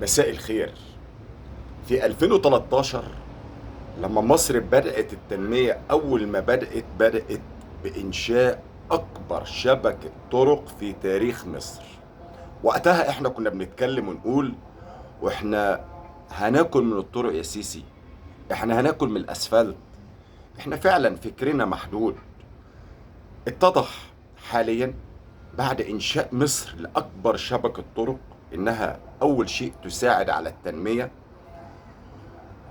مساء الخير. في 2013 لما مصر بدأت التنمية، أول ما بدأت بإنشاء أكبر شبكة طرق في تاريخ مصر. وقتها احنا كنا بنتكلم ونقول واحنا هناكل من الطرق يا سيسي، احنا هناكل من الأسفلت. احنا فعلا فكرنا محدود. اتضح حاليا بعد إنشاء مصر لأكبر شبكة طرق إنها أول شيء تساعد على التنمية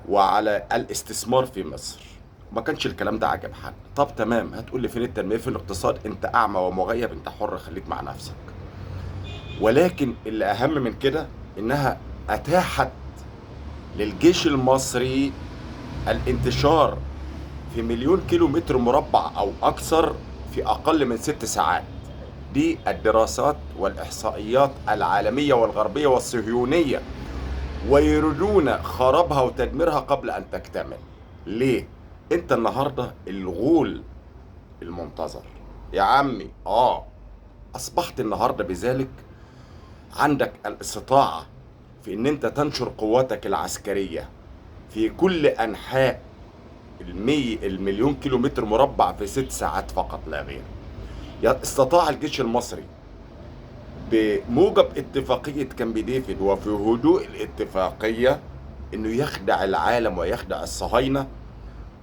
وعلى الاستثمار في مصر. ما كانش الكلام ده عجب حد. طب تمام، هتقول لي فين التنمية في الاقتصاد؟ انت اعمى ومغيب، انت حر، خليك مع نفسك. ولكن اللي اهم من كده انها اتاحت للجيش المصري الانتشار في 1,000,000 كيلو متر مربع او اكثر في اقل من 6 ساعات. دي الدراسات والاحصائيات العالمية والغربية والصهيونية، ويريدون خرابها وتدميرها قبل أن تكتمل. ليه؟ أنت النهاردة الغول المنتظر يا عمي. أصبحت النهاردة بذلك عندك الاستطاعة في أن أنت تنشر قواتك العسكرية في كل أنحاء 1,000,000 كيلو متر مربع في 6 ساعات فقط لا غير. استطاع الجيش المصري بموجب اتفاقية كامب ديفيد وفي هدوء الاتفاقية انه يخدع العالم ويخدع الصهاينة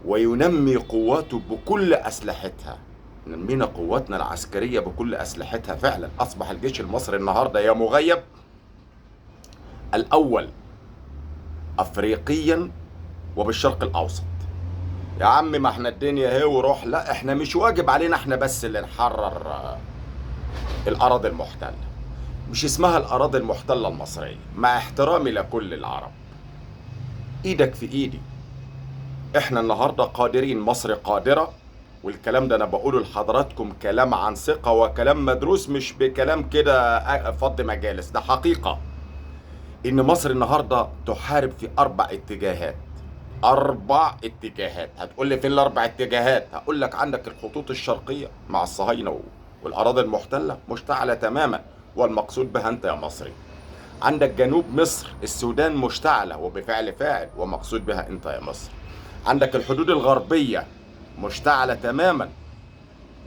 وينمي قواته بكل اسلحتها. نمينا قواتنا العسكرية بكل اسلحتها. فعلا اصبح الجيش المصري النهاردة يا مغيب الاول افريقيا وبالشرق الاوسط. يا عم ما احنا الدنيا هي وروح. لا، احنا مش واجب علينا احنا بس اللي نحرر الاراضي المحتلة. مش اسمها الأراضي المحتلة المصرية، مع احترامي لكل العرب. إيدك في إيدي. إحنا النهاردة قادرين، مصر قادرة. والكلام ده أنا بقوله لحضراتكم كلام عن ثقة وكلام مدروس، مش بكلام كده فض مجالس. ده حقيقة إن مصر النهاردة تحارب في 4 اتجاهات. 4 اتجاهات. هتقول لي فين ال4 اتجاهات؟ هقول لك عندك الخطوط الشرقية مع الصهاينة والأراضي المحتلة مشتعلة تماما، والمقصود بها أنت يا مصري. عندك جنوب مصر السودان مشتعلة وبفعل فاعل، ومقصود بها أنت يا مصر. عندك الحدود الغربية مشتعلة تماما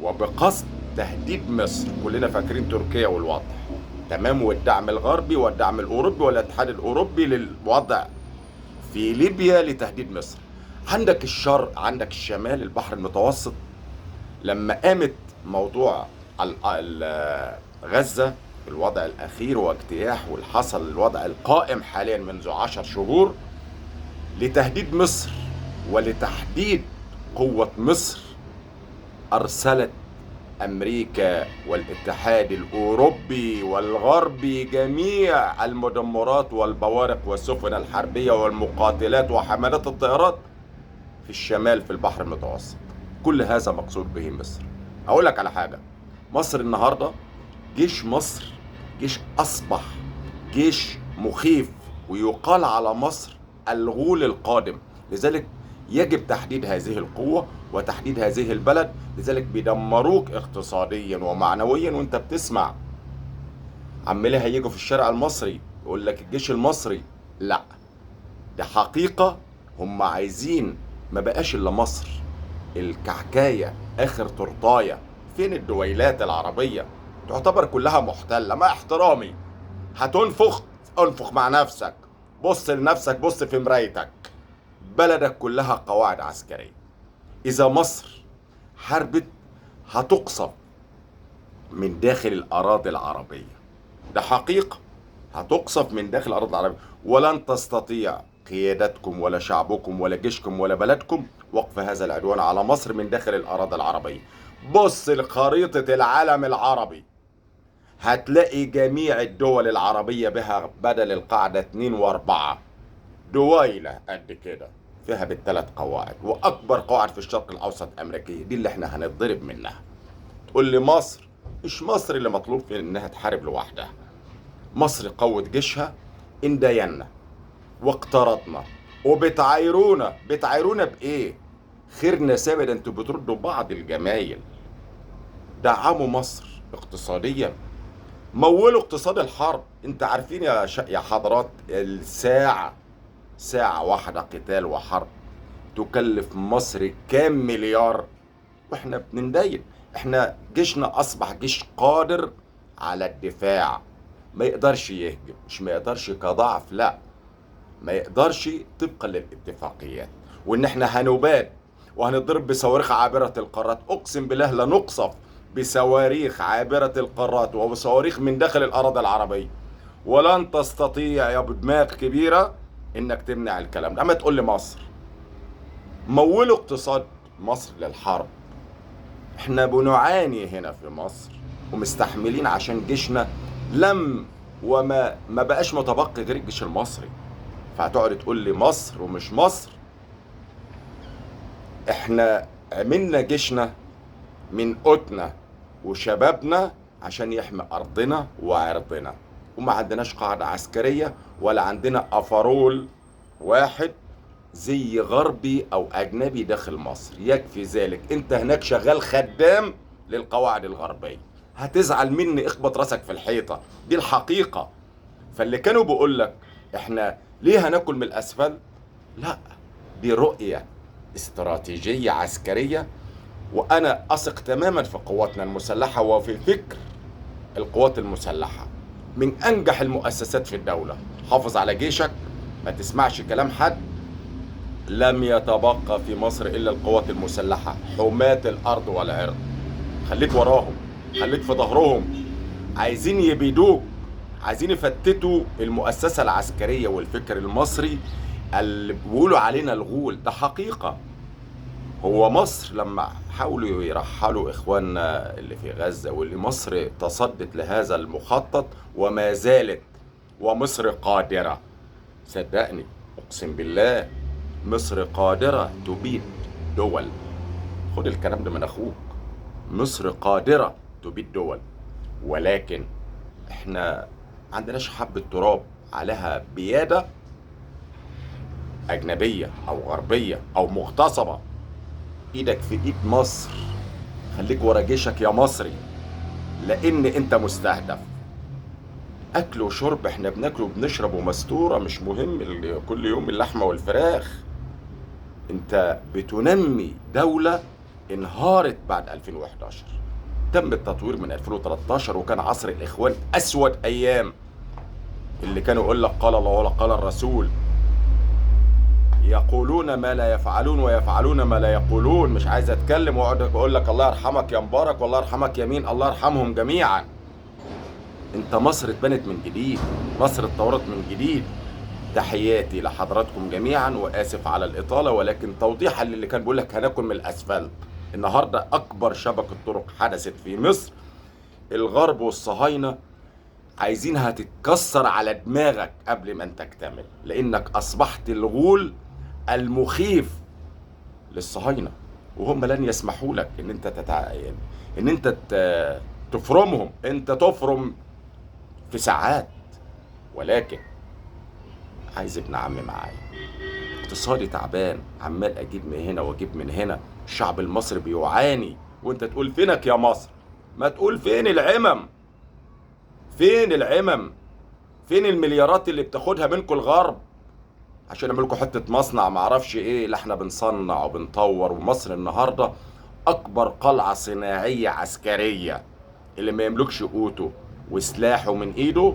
وبقصد تهديد مصر. كلنا فاكرين تركيا والوضع تمام، والدعم الغربي والدعم الأوروبي والاتحاد الأوروبي للوضع في ليبيا لتهديد مصر. عندك الشرق، عندك الشمال، البحر المتوسط. لما قامت موضوع غزة الوضع الأخير واجتياح، والحصل الوضع القائم حاليا منذ 10 شهور لتهديد مصر ولتحديد قوة مصر، أرسلت أمريكا والاتحاد الأوروبي والغربي جميع المدمرات والبوارق والسفن الحربية والمقاتلات وحملات الطيارات في الشمال في البحر المتوسط. كل هذا مقصود به مصر. أقول لك على حاجة. مصر النهاردة جيش مصر جيش أصبح جيش مخيف، ويقال على مصر الغول القادم. لذلك يجب تحديد هذه القوة وتحديد هذه البلد. لذلك بيدمروك اقتصاديا ومعنويا. وانت بتسمع عمالي هيجوا في الشارع المصري يقول لك الجيش المصري. لا، ده حقيقة. هم عايزين ما بقاش الا مصر الكعكاية اخر تورتاية. فين الدويلات العربية؟ تعتبر كلها محتلة. مع احترامي، هتنفخ انفخ مع نفسك. بص لنفسك، بص في مرايتك. بلدك كلها قواعد عسكرية. إذا مصر حربت هتقصف من داخل الأراضي العربية. ده حقيقة. هتقصف من داخل الأراضي العربية، ولن تستطيع قيادتكم ولا شعبكم ولا جيشكم ولا بلدكم وقف هذا العدوان على مصر من داخل الأراضي العربية. بص لخريطة العالم العربي، هتلاقي جميع الدول العربية بها بدل القاعدة 2 و4 دويلة قد كده فيها بال3 قواعد، وأكبر قواعد في الشرق الأوسط أمريكية. دي اللي احنا هنتضرب منها. تقول لي مصر؟ مش مصر اللي مطلوب في إنها تحارب لوحدها. مصر قوت جيشها إن دينا واقترضنا بتعايرونا بإيه؟ خيرنا سابد. انتوا بتردوا بعض الجمايل. دعموا مصر اقتصاديا، مولوا اقتصاد الحرب. انت عارفين يا حضرات، ساعة واحدة قتال وحرب تكلف مصر كام مليار؟ واحنا بنندين. احنا جيشنا اصبح جيش قادر على الدفاع، ما يقدرش يهجم، مش ما يقدرش كضعف، لا، ما يقدرش طبقا للاتفاقيات. وان احنا هنباد وهنضرب بصواريخ عابرة القارات. اقسم بالله لنقصف بصواريخ عابرة القارات وبصواريخ من داخل الاراضي العربية، ولن تستطيع يا ابو دماغ كبيرة انك تمنع الكلام ده. اما تقول لي مصر مولوا اقتصاد مصر للحرب، احنا بنعاني هنا في مصر ومستحملين عشان جيشنا وما بقاش متبقي غير الجيش المصري. فهتقعد تقول لي مصر ومش مصر؟ احنا عملنا جيشنا من قوتنا وشبابنا عشان يحمي ارضنا وعرضنا، وما عندناش قاعدة عسكرية ولا عندنا افرول واحد زي غربي او اجنبي داخل مصر. يكفي ذلك انت هناك شغال خدام للقواعد الغربية. هتزعل مني اخبط راسك في الحيطة، دي الحقيقة. فاللي كانوا بيقول لك احنا ليه هناكل من الاسفل، لا، دي رؤية استراتيجية عسكرية. وانا اثق تماما في قواتنا المسلحة وفي فكر القوات المسلحة، من انجح المؤسسات في الدولة. حافظ على جيشك، ما تسمعش كلام حد. لم يتبقى في مصر الا القوات المسلحة، حماة الارض والعرض. خليك وراهم، خليك في ظهرهم. عايزين يبيدوك، عايزين يفتتوا المؤسسة العسكرية والفكر المصري اللي بيقولوا علينا الغول. ده حقيقة. هو مصر لما حاولوا يرحلوا إخواننا اللي في غزة، واللي مصر تصدت لهذا المخطط وما زالت، ومصر قادرة، صدقني أقسم بالله مصر قادرة تبيد دول. خد الكلام ده من أخوك. مصر قادرة تبيد دول، ولكن احنا عندناش حبة تراب عليها بيادة أجنبية أو غربية أو مغتصبة. إيدك في إيد مصر، خليك ورا جيشك يا مصري، لأن أنت مستهدف. أكل وشرب احنا بناكل وبنشرب ومستورة، مش مهم كل يوم اللحمة والفراخ. أنت بتنمي دولة انهارت بعد 2011. تم التطوير من 2013، وكان عصر الإخوان أسود أيام. اللي كانوا يقول لك قال الله ولا قال الرسول، يقولون ما لا يفعلون ويفعلون ما لا يقولون. مش عايز اتكلم واقعد اقول لك الله يرحمك يا مبارك والله يرحمك يمين، الله يرحمهم جميعا. انت مصر اتبنت من جديد، مصر اتطورت من جديد. تحياتي لحضراتكم جميعا، واسف على الاطاله، ولكن توضيحا للي كان بيقول لك هناكل من الاسفلت. النهارده اكبر شبكه طرق حدثت في مصر. الغرب والصهاينه عايزينها تتكسر على دماغك قبل ما انت تكتمل، لانك اصبحت الغول المخيف للصهاينه، وهم لن يسمحوا لك ان انت ان انت تفرمهم. انت تفرم في ساعات. ولكن عايز ابن عمي معايا. اقتصادي تعبان، عمال اجيب من هنا واجيب من هنا. الشعب المصري بيعاني، وانت تقول فينك يا مصر؟ ما تقول فين العمم؟ فين العمم؟ فين المليارات اللي بتاخدها منكم الغرب عشان يعملوا لكم حته مصنع معرفش ايه؟ لا، احنا بنصنع وبنطور. ومصر النهارده اكبر قلعه صناعيه عسكريه. اللي ما يملكش قوته وسلاحه من ايده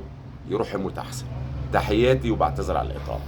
يروح يموت احسن. تحياتي وبعتذر على الاطاله.